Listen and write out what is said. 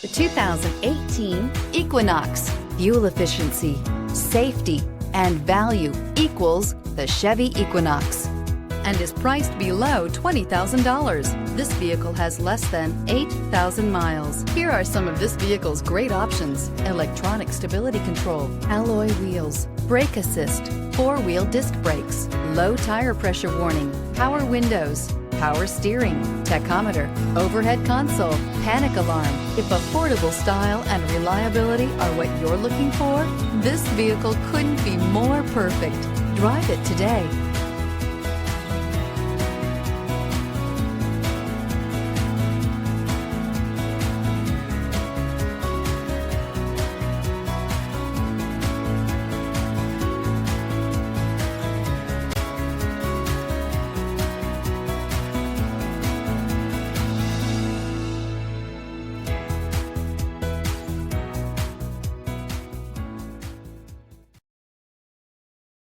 The 2018 Equinox. Fuel efficiency, safety, and value equals the Chevy Equinox and is priced below $20,000. This vehicle has less than 8,000 miles. Here are some of this vehicle's great options: electronic stability control, alloy wheels, brake assist, four-wheel disc brakes, low tire pressure warning, power windows, power steering, tachometer, overhead console, panic alarm. If affordable style and reliability are what you're looking for, this vehicle couldn't be more perfect. Drive it today.